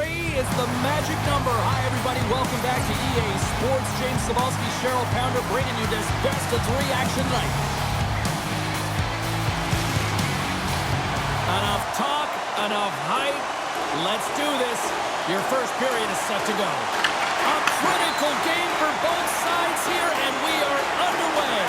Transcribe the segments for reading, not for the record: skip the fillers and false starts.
is the magic number. Hi, everybody. Welcome back to EA Sports. James Cebulski, Cheryl Pounder, bringing you this best-of-3 action night. Enough talk, enough hype. Let's do this. Your first period is set to go. A critical game for both sides here, and we are underway.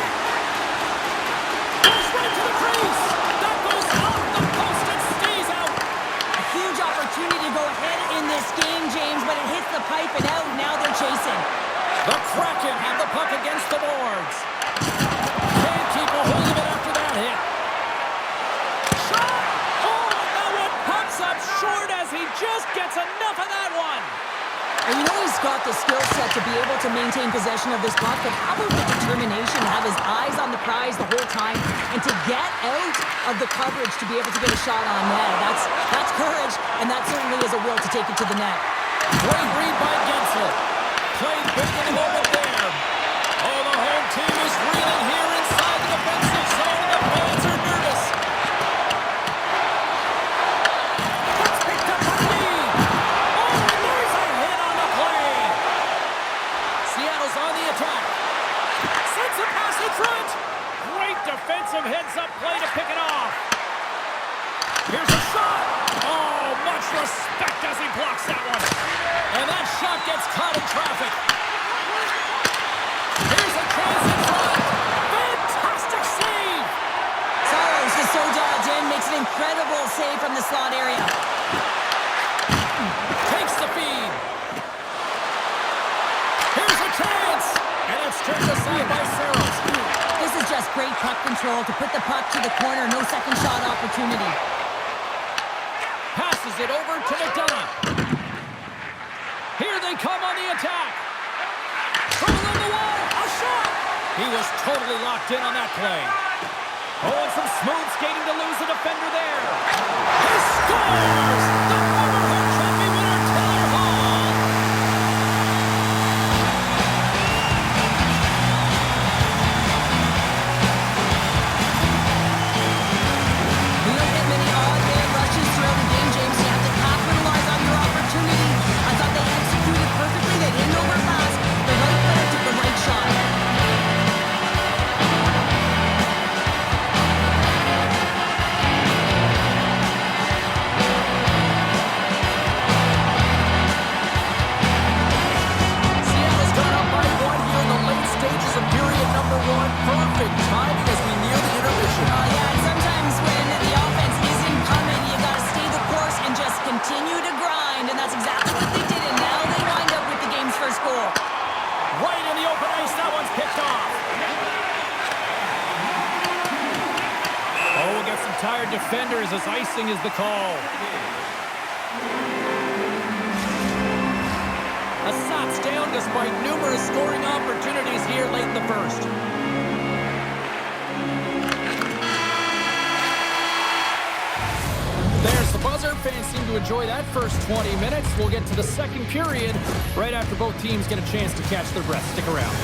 Goes right to the crease. That goes off the post and stays out. A huge opportunity to go ahead in this game, James, but it hits the pipe and out. Now they're chasing. The Kraken have the puck against the boards. Can't keep a hold of it after that hit. Shot! Oh, and that one pops up short as he just gets enough of that one. And you know he's got the skill set to be able to maintain possession of this puck, but how about the determination to have his eyes on the prize the whole time and to get out of the coverage to be able to get a shot on net? That's courage, and that certainly is a will to take it to the net. Great read by Gensel. Played big in the moment there. Oh, the home team is reeling here inside the defensive zone. The fans are nervous. It's picked up by Lee. Oh, and there's a hit on the play. Seattle's on the attack. Sends a pass in front. Great defensive heads-up play to pick it off. Here's a shot. Oh, much respect as he blocks that one. And that shot gets caught in traffic. Here's a chance in front. Fantastic save. Saros is so dialed in, makes an incredible save from the slot area. Takes the feed. Here's a chance. And it's turned aside by Saros. This is just great puck control to put the puck to the corner. No second shot opportunity. Passes it over to McDonough. Here they come on the attack. Trouble on the wall. A shot. He was totally locked in on that play. Oh, and some smooth skating to lose the defender there. He scores! The former Hart Trophy winner, Taylor Hall. We don't get many odd man rushes throughout the game, James. You have to capitalize on your opportunity. I thought they executed perfectly. They didn't overpass. The right player took the right shot. Seattle's gone up by 1 here in the late stages of period number 1. Perfect timing as we near the intermission. Yeah, and sometimes when the offense isn't coming, you got to stay the course and just continue to grind, and that's exactly what they did, and now they wind up with the game's first goal. Right in the open ice, that one's picked off. Oh, we'll get some tired defenders as icing is the call. Assat's down despite numerous scoring opportunities here late in the first. There's the buzzer. Fans seem to enjoy that first 20 minutes. We'll get to the second period right after both teams get a chance to catch their breath. Stick around.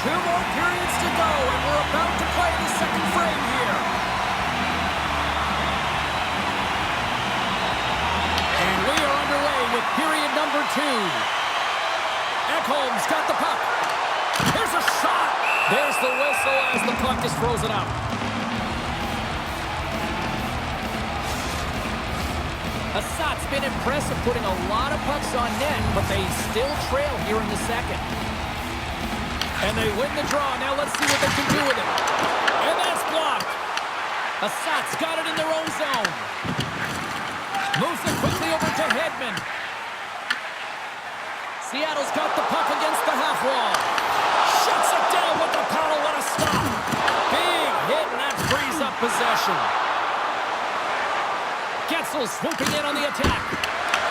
Two more periods to go, and we're about to play the second frame here. And we are underway with period number 2. Ekholm's got the puck. Here's a shot. There's the whistle as the puck is frozen up. Assat's been impressive, putting a lot of pucks on net, but they still trail here in the second. And they win the draw. Now let's see what they can do with it. And that's blocked. Assat's got it in their own zone. Moves it quickly over to Hedman. Seattle's got the puck against the half wall. Shuts it down with the possession. Getzel swooping in on the attack.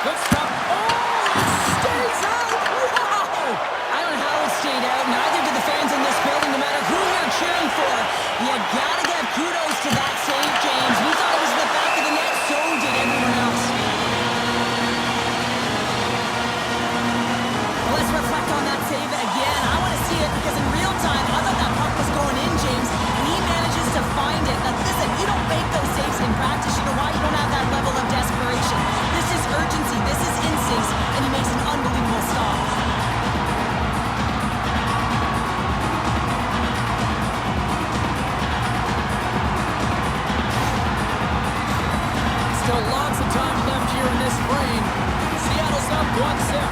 Good stop. Oh, it stays out. Wow! I don't know how it stayed out. Neither do the fans in this building, no matter who you're cheering for. You gotta give kudos to that save, James. We thought it was in the back of the net. So did everyone else. Let's reflect on that save again. I want to see it because in real time, I thought that puck was going in, James, and he manages to find it. Now, listen, you don't make those saves in practice. You know why? You don't have that level of desperation. This is urgency. This is instincts, and he makes an unbelievable stop. Still lots of time left here in this frame. Seattle's up 1-0.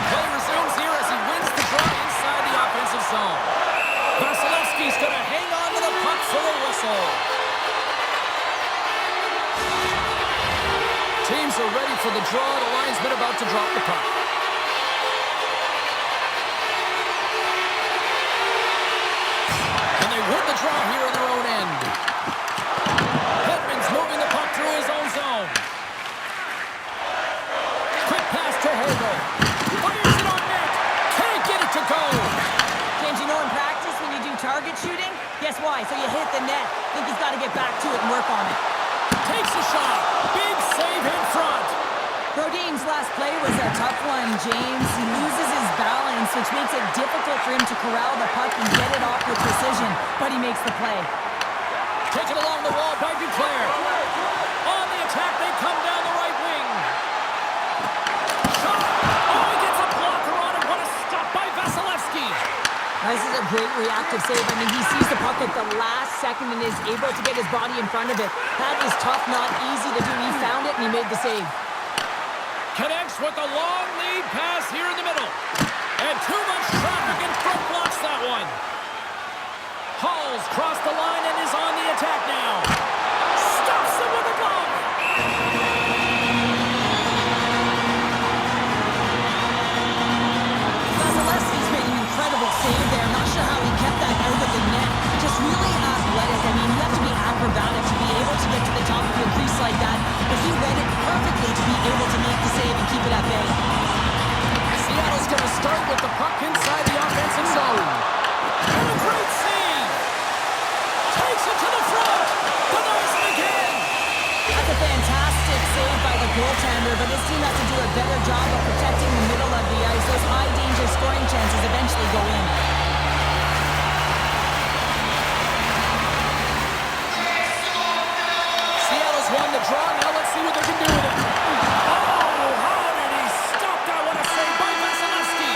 Play resumes here as he wins the draw inside the offensive zone. Vasilevsky's going to hang on to the puck for a whistle. Teams are ready for the draw. The linesman about to drop the puck. And they win the draw here in their own end. Hedman's moving the puck through his own zone. Quick pass to Hogo. Fires it on net. Can't get it to go. James, you know in practice when you do target shooting, guess why? So you hit the net. Think he's got to get back to it and work on it. Takes a shot. Big save in front. Brodin's last play was a tough one, James. He loses his balance, which makes it difficult for him to corral the puck and get it off with precision, but he makes the play. Taken along the wall by Duclair. On the attack, they come down the right wing. Shot. Oh, he gets a blocker on him. What a stop by Vasilevsky. This is a great reactive save. I mean, he sees the puck at the last second and is able to get his body in front of it. That is tough, not easy to do. He found it and he made the save. Connects with a long lead pass here in the middle. And too much traffic in front blocks that one. Hall's crossed the line and is on the attack now. Stops him with a glove. Vasilevsky's made an incredible save there. Not sure how he kept that out of the net. Just really athletic. I mean, you have to be acrobatic to be able to get to the top of your crease like that. But he read it perfectly to be able to make the save and keep it at bay. Seattle's going to start with the puck inside the offensive zone. And a great save. Takes it to the front. Denies it again. That's a fantastic save by the goaltender, but his team has to do a better job of protecting the middle of the ice. Those high-danger scoring chances eventually go in. Seattle's won the draw. Now let's see what they can do with it. Oh, how did he stop that? What a save by Vasilevsky.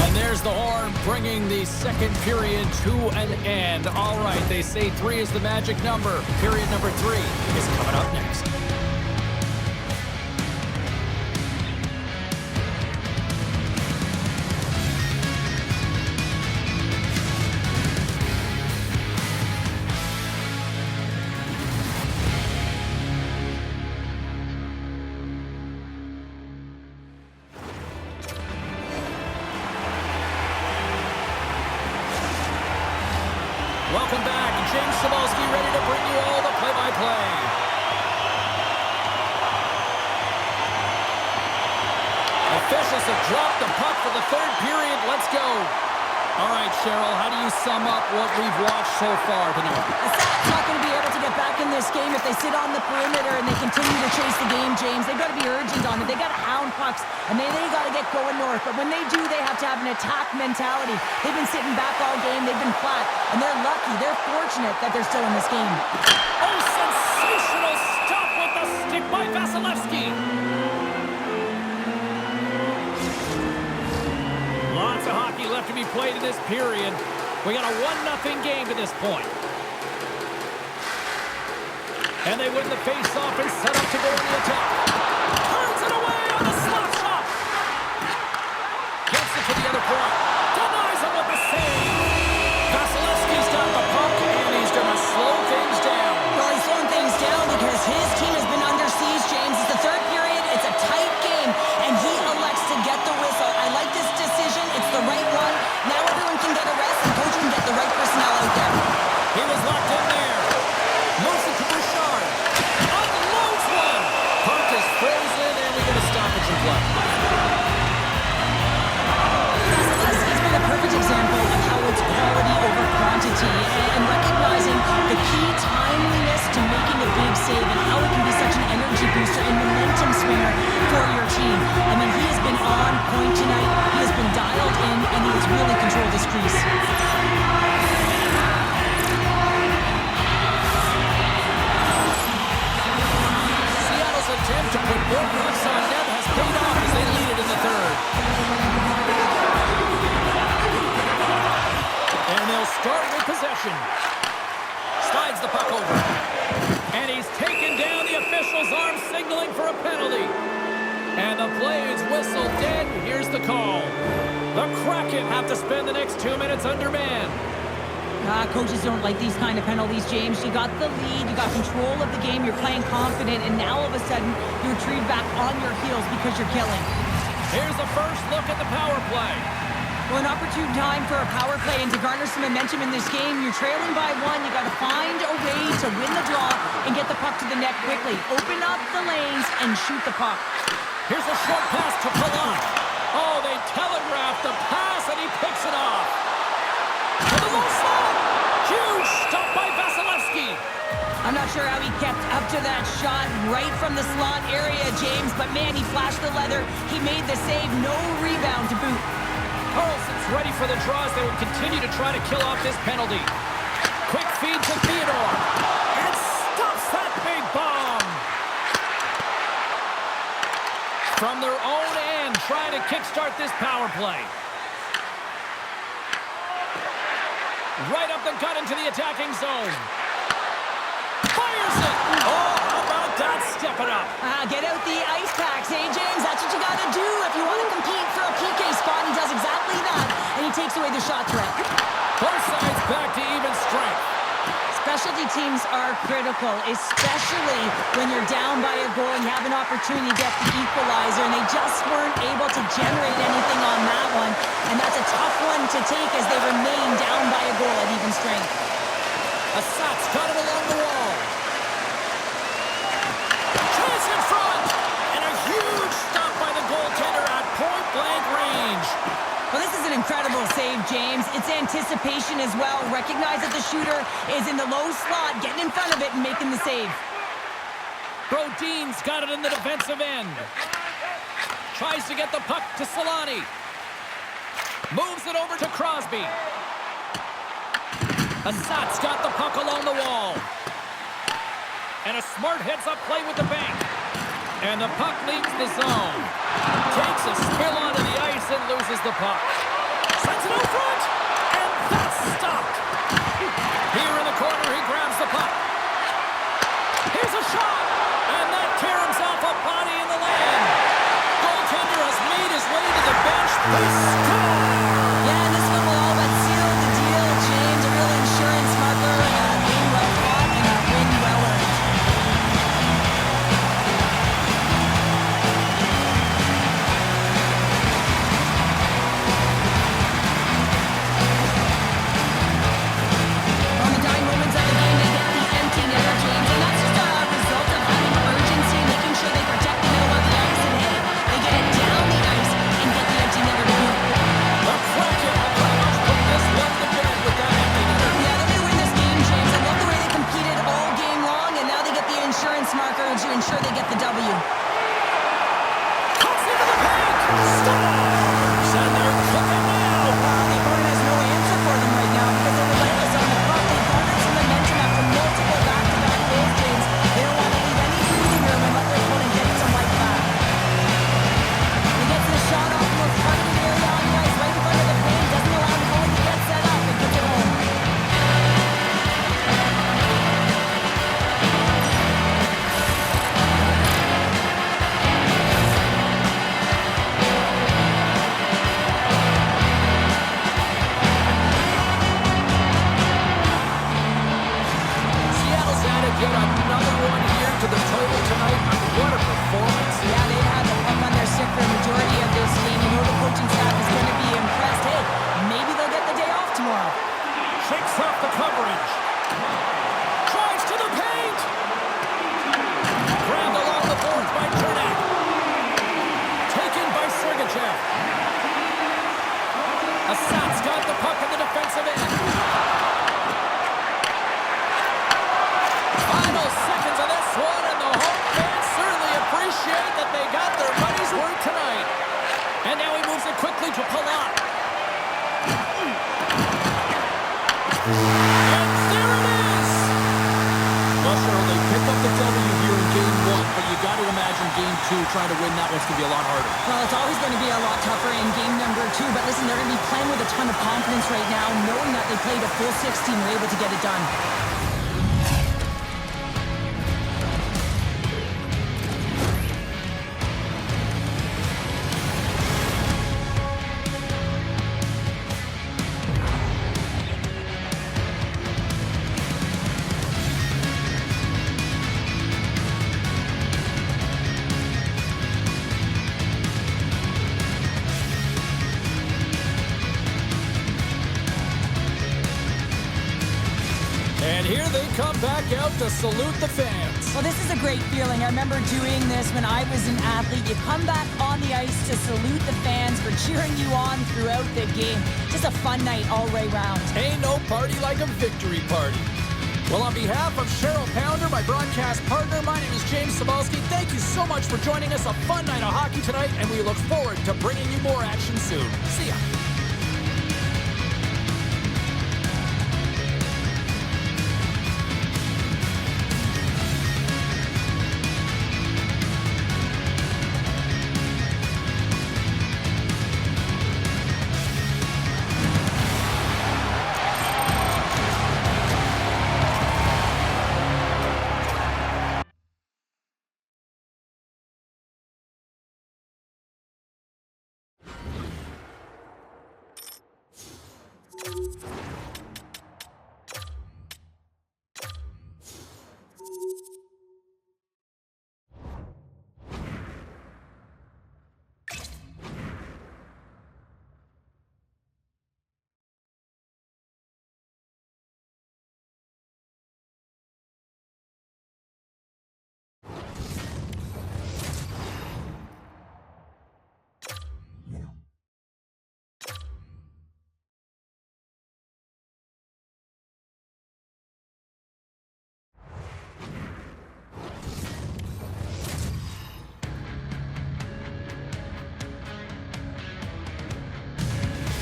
And there's the horn, bringing the second period to an end. All right, they say 3 is the magic number. Period number 3 is coming up next. Welcome back. James Cybulski ready to bring you all the play-by-play. Officials have dropped the puck for the third period. Let's go. All right, Cheryl, how do you sum up what we've watched so far tonight? Assad's not going to be able to get back in this game if they sit on the perimeter and they continue to chase the game, James. They've got to be urgent on it. They've got to hound pucks, and they got to get going north. But when they do, they have to have an attack mentality. They've been sitting back all game. They've been flat, and they're lucky. They're fortunate that they're still in this game. Oh, sensational stop with the stick by Vasilevsky. Lots of hockey left to be played in this period. We got a 1-0 game to this point. And they win the face-off and set up to go to the attack. Turns it away on the slap shot. Gets it to the other point. Denies him with the save. Vasilevsky's got the puck, and he's going to slow things down. Well, he's slowing things down because his team has been under siege, James. It's the third period. It's a tight game, and he elects to get the whistle. I like this decision. It's the right one. Now everyone can get a rest. will start with possession. Slides the puck over. And he's taken down. The official's arm signaling for a penalty. And the play is whistled dead. Here's the call. The Kraken have to spend the next 2 minutes undermanned. Coaches don't like these kind of penalties, James. You got the lead, you got control of the game, you're playing confident, and now all of a sudden you retrieve back on your heels because you're killing. Here's the first look at the power play. Well, an opportune time for a power play and to garner some momentum in this game. You're trailing by one. You got to find a way to win the draw and get the puck to the net quickly. Open up the lanes and shoot the puck. Here's a short pass to Palat. Oh, they telegraphed the pass, and he picks it off. To the low slot. Huge stop by Vasilevsky. I'm not sure how he kept up to that shot right from the slot area, James, but man, he flashed the leather. He made the save. No rebound to boot. Carlson's ready for the draws. They will continue to try to kill off this penalty. Quick feed to Theodore. And stops that big bomb. From their own end, trying to kickstart this power play. Right up the gut into the attacking zone. Fires it! Oh, how about that? Step it up. Get out the ice packs, hey, James? That's what you got to do if you want to compete for a PK spot. He does exactly that, and he takes away the shot threat. Both sides back to even strength. Specialty teams are critical, especially when you're down by a goal and you have an opportunity to get the equalizer, and they just weren't able to generate anything on that one. And that's a tough one to take as they remain down by a goal at even strength. Assat's got it along the wall. Chase in front! And a huge stop by the goaltender at point-blank range. Well, this is an incredible save, James. It's anticipation as well. Recognize that the shooter is in the low slot, getting in front of it and making the save. Brodin's got it in the defensive end. Tries to get the puck to Solani. Moves it over to Crosby. Assat's got the puck along the wall. And a smart heads-up play with the bank. And the puck leaves the zone. Takes a spill onto the ice and loses the puck. Sends it out front. And that's stopped. Here in the corner, he grabs the puck. Here's a shot. And that caroms off a body in the lane. Goaltender has made his way to the bench. They score. Yeah, this one will all but seal the deal, James. A real insurance marker, and a game well fought, and a win well earned. On the dying moments of the game, they get the empty netter, James, and that's just a result of having urgency, making sure they protect the middle of the ice, and hey, they get it down the ice and get the empty netter to boot. The Kraken have pretty much put this one to bed with that empty netter. Yeah, they're going to win this game, James. I love the way they competed all game long, and now they get the insurance marker to ensure they get the W. Cuts into the paint. Stops. And they're cooking now. The opponent has no answer for them right now because they're relentless on the puck. They've garnered some momentum after multiple back-to-back goals, James. They don't want to leave any breathing room and let their opponent get some life back. He gets the shot off the most front of the area on the ice, right in front of the paint. Doesn't allow the goalie to get set up and gets it home. Seattle's added yet another one here to the total tonight. What a performance. Yeah, they've had the puck on their stick for a majority of this game. You know the coaching staff is going to be impressed. Hey, maybe they'll get the day off tomorrow. Shakes off the coverage. Drives to the paint. Grabbed along the boards by Cernak. Taken by Sergachev. Assat's got the puck in the defensive end. Final seconds of this one, and the home fans certainly appreciate that they got their money's worth tonight. And now he moves it quickly to Palat. And there it is! Well, sure, they picked up the W here in Game 1, but you got to imagine Game 2, trying to win that one's going to be a lot harder. Well, it's always going to be a lot tougher in game number 2, but listen, they're going to be playing with a ton of confidence right now, knowing that they played a full 16 and were able to get it done. And here they come back out to salute the fans. Well, this is a great feeling. I remember doing this when I was an athlete. You come back on the ice to salute the fans for cheering you on throughout the game. Just a fun night all way round. Ain't no party like a victory party. Well, on behalf of Cheryl Pounder, my broadcast partner, my name is James Cebulski. Thank you so much for joining us. A fun night of hockey tonight, and we look forward to bringing you more action soon. See ya.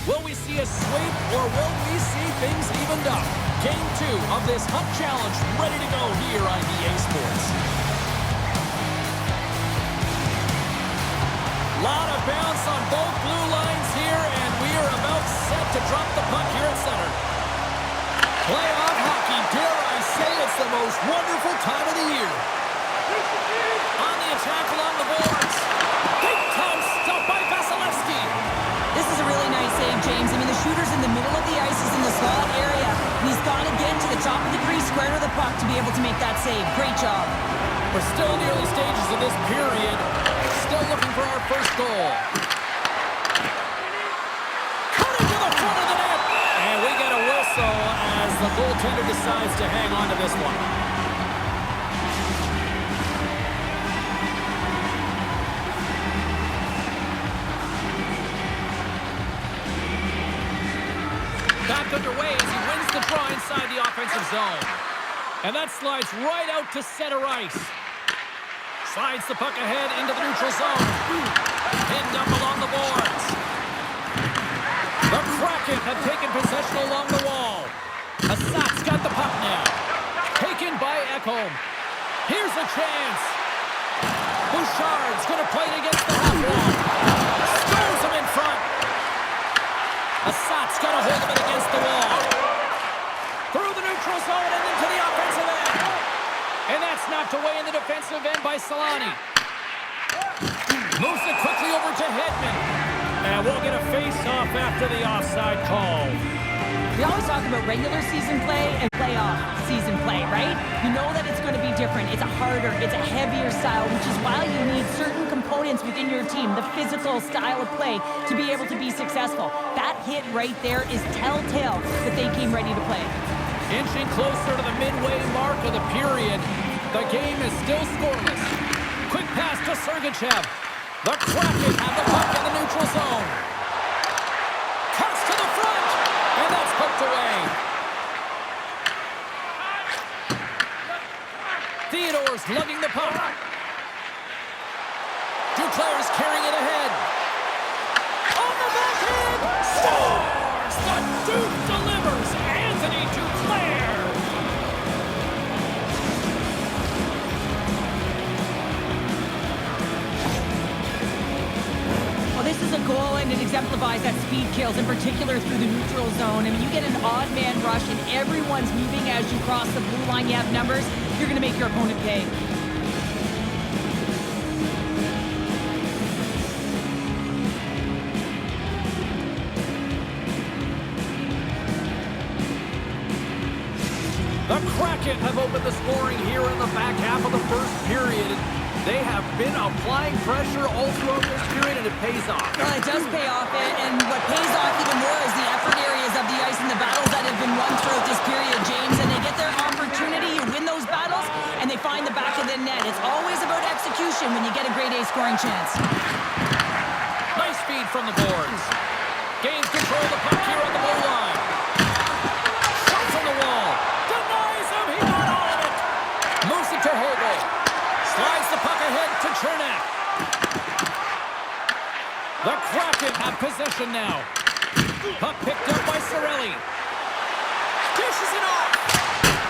Will we see a sweep, or will we see things evened up? Game 2 of this Hunt Challenge ready to go here on EA Sports. Lot of bounce on both blue lines here, and we are about set to drop the puck here at center. Playoff hockey, dare I say it's the most wonderful time of the year. On the attack along the boards. Big time stop by Vasilevsky. This is a really nice save, James. I mean, the shooter's in the middle of the ice, is in the slot area, and he's gone again to the top of the crease, square to the puck to be able to make that save. Great job. We're still in the early stages of this period. Still looking for our first goal. Cut into the front of the net. And we get a whistle as the goaltender decides to hang on to this one. Back underway as he wins the draw inside the offensive zone. And that slides right out to center ice. Slides the puck ahead into the neutral zone. Pinned up along the boards. The Kraken have taken possession along the wall. Assat's got the puck now. Taken by Ekholm. Here's a chance. Bouchard's going to play it against the half wall. Scores him in front. Assat's got a hold of it against the wall. Through the neutral zone and into the offensive end. And that's knocked away in the defensive end by Solani. Moves it quickly over to Hedman. And we'll get a face-off after the offside call. We always talk about regular season play and playoff season play, right? You know that it's going to be different. It's a harder, it's a heavier style, which is why you need certain components within your team, the physical style of play, to be able to be successful. That hit right there is telltale that they came ready to play. Inching closer to the midway mark of the period. The game is still scoreless. Quick pass to Sergachev. The Kraken have the puck in the neutral zone. Cuts to the front. And that's poked away. Theodore's lugging the puck. Duclair's carrying it ahead. On the backhand. Scores! The Duke delivers. Anthony Duclair. speed kills, in particular through the neutral zone. I mean, you get an odd man rush and everyone's moving as you cross the blue line. You have numbers, you're going to make your opponent pay. The Kraken have opened the scoring here in the back half of the first period. They have been applying pressure all throughout this period, and it pays off. Well, it does pay off, and what pays off even more is the effort areas of the ice and the battles that have been won throughout this period, James, and they get their opportunity, you win those battles, and they find the back of the net. It's always about execution when you get a grade A scoring chance. Nice feed from the boards. Gains control of the puck here on the blue line. Shot from the wall. Denies him. He got all of it. Moves it to Hobo. Slides the puck ahead to Chernak. The Kraken have possession now. Puck picked up by Cirelli. Dishes it off.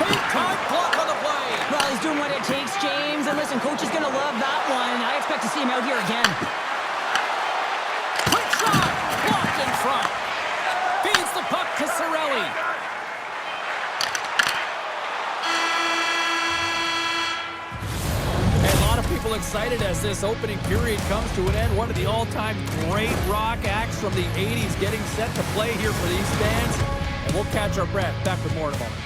Big time block on the play. Well, he's doing what it takes, James. And listen, coach is going to love that one. I expect to see him out here again. Quick shot. Blocked in front. Feeds the puck to Cirelli. People excited as this opening period comes to an end. One of the all-time great rock acts from the 80s getting set to play here for these fans. And we'll catch our breath. Back with more in a moment.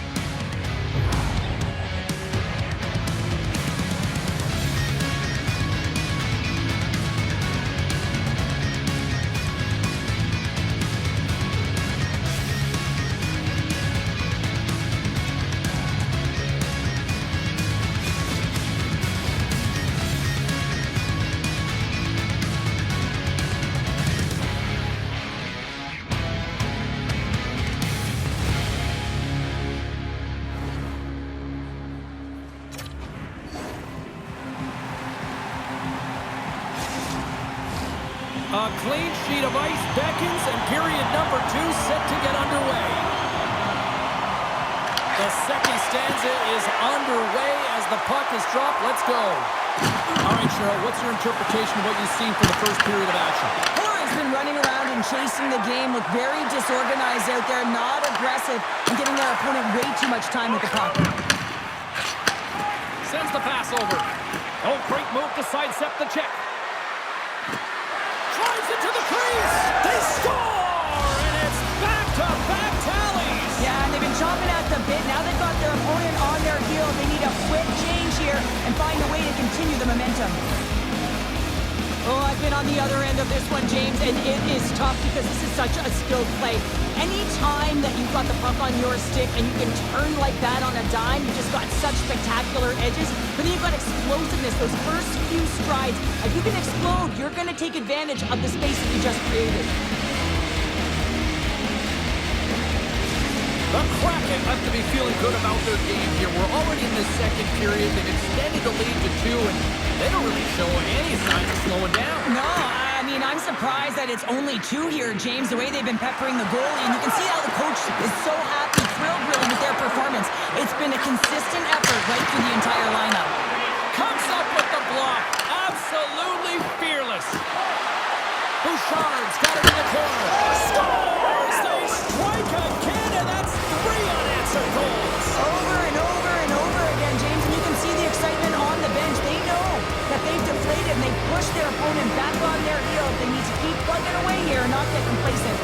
A clean sheet of ice beckons, and period number 2 set to get underway. The second stanza is underway as the puck is dropped. Let's go. All right, Cheryl, what's your interpretation of what you've seen from the first period of action? Florida's been running around and chasing the game, look very disorganized out there, not aggressive, and giving their opponent way too much time with the puck. Sends the pass over. Oh, great move to sidestep the check. Drives it to the crease. They score, and it's back-to-back tallies. Yeah, and they've been chomping at the bit. Now they've got their opponent on their heels. They need a quick change here and find a way to continue the momentum. Oh, I've been on the other end of this one, James, and it is tough because this is such a skilled play. Any time that you've got the puck on your stick and you can turn like that on a dime, you've just got such spectacular edges. But then you've got explosiveness, those first few strides. If you can explode, you're going to take advantage of the space that you just created. The Kraken have to be feeling good about their game here. We're already in the second period. They've extended the lead to 2, and they don't really show any signs of slowing down. No, I mean, I'm surprised that it's only 2 here, James, the way they've been peppering the goalie. And you can see how the coach is so happy, thrilled really with their performance. It's been a consistent effort right through the entire lineup. Comes up with the block. Absolutely fearless. Bouchard's got it in the corner. Scores! They strike again, and that's 3 unanswered goals. Over and over and over again, James, and you can see the excitement on the bench. They know that they've deflated and they've pushed their opponent back on their heels. They need to keep plugging away here and not get complacent.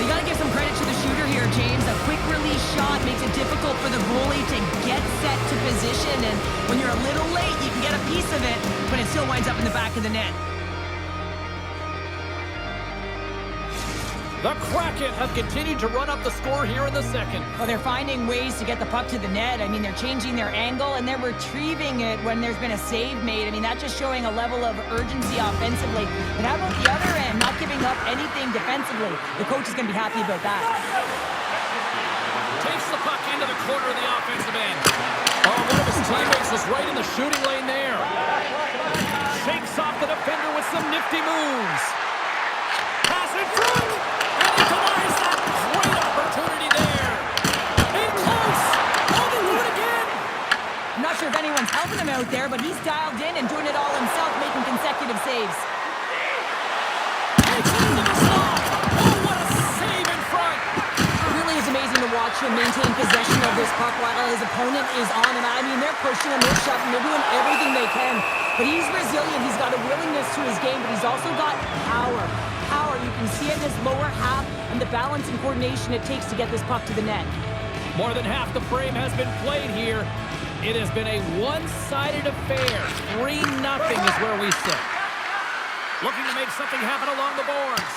You got to give some credit to the shooter here, James. A quick release shot makes it difficult for the goalie to get set to position, and when you're a little late, you can get a piece of it, but it still winds up in the back of the net. The Kraken have continued to run up the score here in the second. Well, they're finding ways to get the puck to the net. I mean, they're changing their angle, and they're retrieving it when there's been a save made. I mean, that's just showing a level of urgency offensively. But how about the other end, not giving up anything defensively? The coach is going to be happy about that. Takes the puck into the corner of the offensive end. Oh, one of his teammates was right in the shooting lane there. Shakes off the defender with some nifty moves. Pass in front. Denies that great opportunity there. In close. Oh, they do it again. I'm not sure if anyone's helping him out there, but he's dialed in and doing it all himself, making consecutive saves. Takes it into the slot. watch him maintain possession of this puck while his opponent is on him. I mean, they're pushing him, they're shoving, they're doing everything they can. But he's resilient. He's got a willingness to his game, but he's also got power. Power, you can see it in his lower half and the balance and coordination it takes to get this puck to the net. More than half the frame has been played here. It has been a one-sided affair. 3-0 is where we sit. Looking to make something happen along the boards.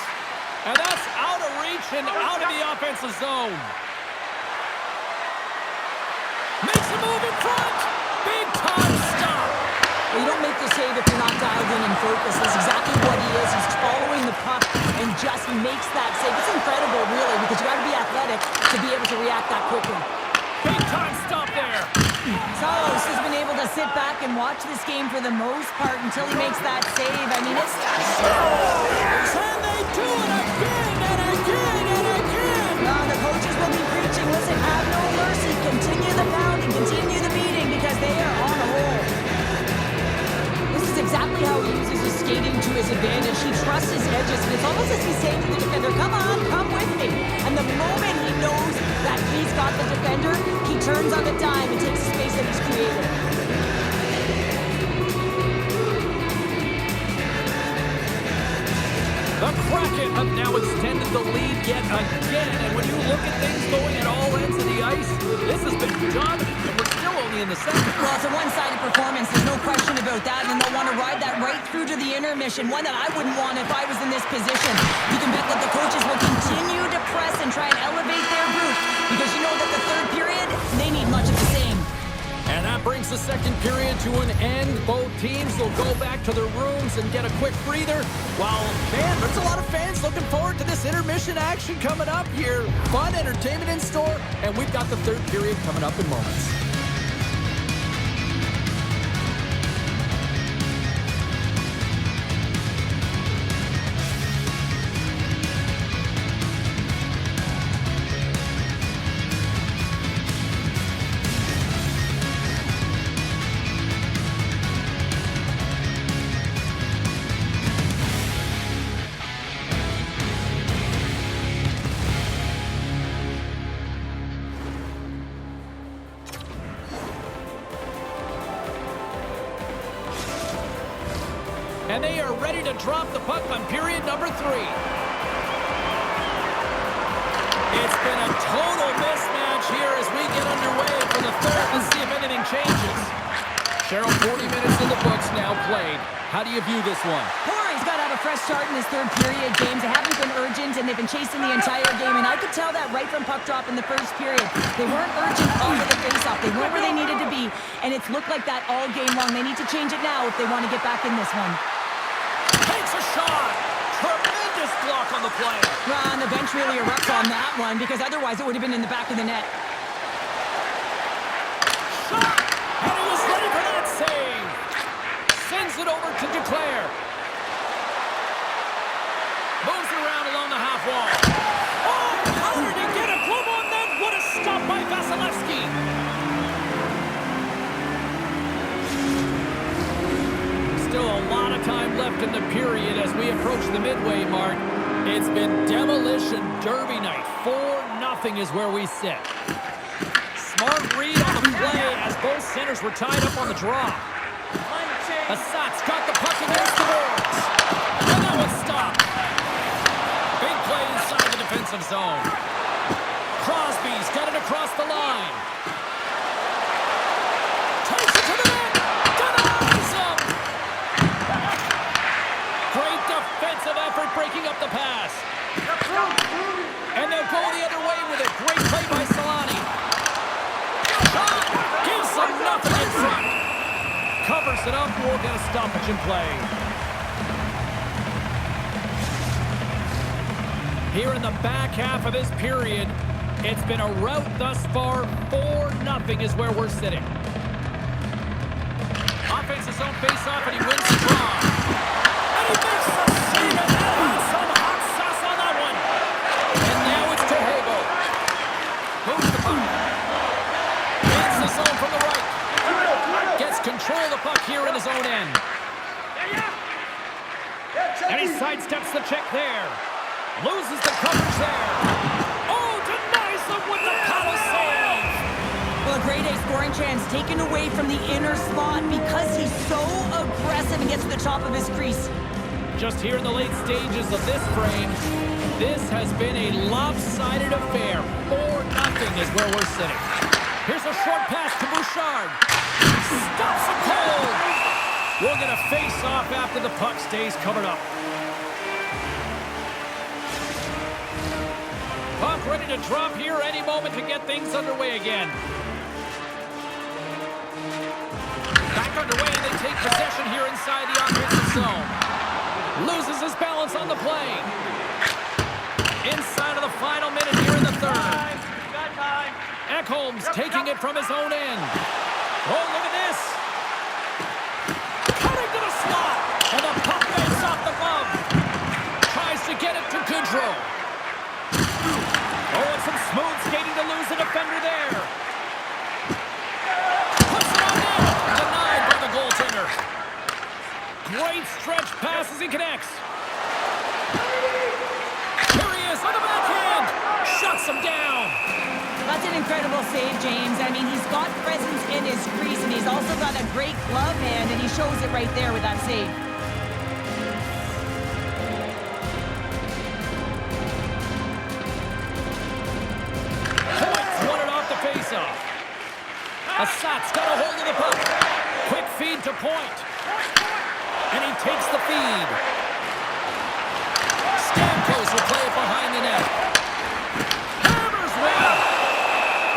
And that's out of reach and out of the offensive zone. Makes a move in front. Big time stop. Well, you don't make the save if you're not dialed in and focused. That's exactly what he is. He's following the puck and just makes that save. It's incredible, really, because you got to be athletic to be able to react that quickly. Big time stop there. Saros has been able to sit back and watch this game for the most part until he makes that save. I mean, it's... And they do it again and again and again. The coaches will be preaching, listen, have no mercy. Continue the pounding, continue the beating, because they are on a roll. This is exactly how he uses his skating to his advantage. He trusts his edges, and it's almost as he's saying to the defender, come on, come with me. And the moment he knows that he's got the defender, he turns on the dime and takes the space that he's created. The Kraken have now extended the lead yet again, and when you look at things going at all ends of the ice, this has been done, and we're still only in the second. Well, it's a one-sided performance. There's no question about that, and they'll want to ride that right through to the intermission, one that I wouldn't want if I was in this position. You can bet that the coaches will continue to press and try and elevate their group, because you know that the third period, they need much of the same. And that brings the second period to an end. Both teams will go back to their rooms and get a quick breather. While, man, there's a lot of fans looking forward to this intermission action coming up here. Fun entertainment in store, and we've got the third period coming up in moments. And they are ready to drop the puck on period number 3. It's been a total mismatch here as we get underway for the third. Let's see if anything changes. Cheryl, 40 minutes in the books now played. How do you view this one? Corey's got to have a fresh start in this third period. Games haven't been urgent, and they've been chasing the entire game. And I could tell that right from puck drop in the first period. They weren't urgent off of the faceoff. They weren't where they needed to be, and it's looked like that all game long. They need to change it now if they want to get back in this one. Takes a shot. Tremendous block on the play. Well, and the bench really erupts on that one, because otherwise it would have been in the back of the net. Shot! And he was ready for that save. Sends it over to Duclair. Moves it around along the half wall. Oh, how did he get a glove on that? What a stop by Vasilevsky. Still a lot of time left in the period as we approach the midway mark. It's been demolition derby night. 4-0 is where we sit. Smart read on the play as both centers were tied up on the draw. Assat's got the puck against the boards. And that was stopped. Big play inside the defensive zone. Crosby's got it across the line. Takes it to the net. Denies him. Great defensive effort breaking up the pass. And they'll go the other way with it. Great play by Solani. Shot gives them nothing in front. Covers it up. We'll get a stoppage in play. Here in the back half of this period, it's been a rout thus far. 4-0 is where we're sitting. Offensive zone face-off, and he wins the draw. And he makes the save, and that has some hot sauce on that one. And now it's Tohego. Moves the puck. Hits the zone from the right. Gets control of the puck here in his own end. And he sidesteps the check there. Loses the coverage there. Oh, denies them with the paddle chance taken away from the inner slot because he's so aggressive and gets to the top of his crease. Just here in the late stages of this frame, this has been a lopsided affair. 4-0 is where we're sitting. Here's a short pass to Bouchard. Stops him cold. We'll get a face-off after the puck stays covered up. Puck ready to drop here any moment to get things underway again. Back underway, and they take possession here inside the offensive zone. Loses his balance on the play. Inside of the final minute here in the third. Ekholm's taking it from his own end. Oh, look at this. Cutting to the slot. And the puck waves off the glove. Tries to get it to Goodrow. Oh, and some smooth skating to lose the defender there. Puts it on net. Denied by the goaltender. Great stretch pass as he connects. Here he is on the backhand. Shuts him down. That's an incredible save, James. I mean, he's got presence in his crease, and he's also got a great glove hand, and he shows it right there with that save. Points won it off the faceoff. Assat's got a hold of the puck. Quick feed to Point. And he takes the feed. Stamkos will play it behind the net. Hammers one.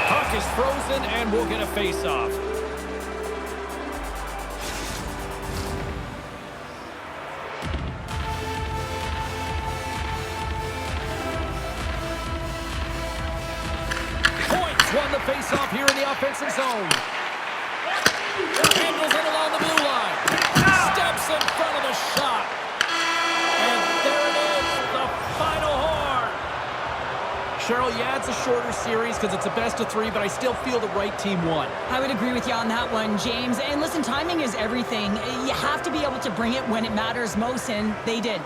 Puck is frozen, and we'll get a face-off. Points won the face-off here in the offensive zone. Handles it along the blue line. Steps in front of the shot. And there it is, the final horn. Cheryl, yeah, it's a shorter series because it's a best-of-3, but I still feel the right team won. I would agree with you on that one, James. And listen, timing is everything. You have to be able to bring it when it matters most, and they did.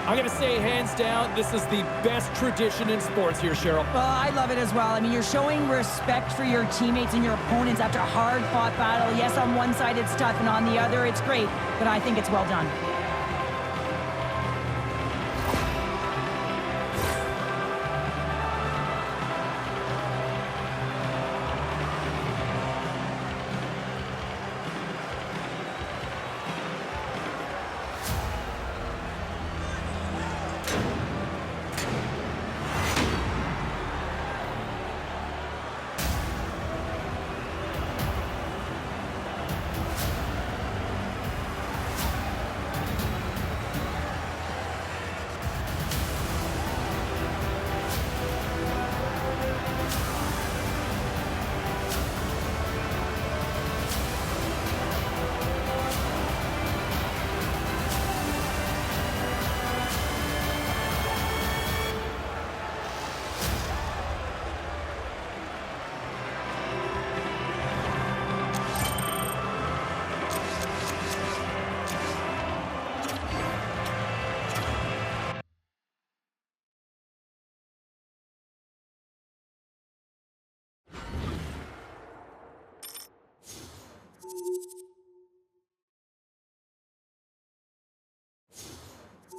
I'm going to say, hands down, this is the best tradition in sports here, Cheryl. Well, I love it as well. I mean, you're showing respect for your teammates and your opponents after a hard-fought battle. Yes, on one side it's tough, and on the other it's great, but I think it's well done.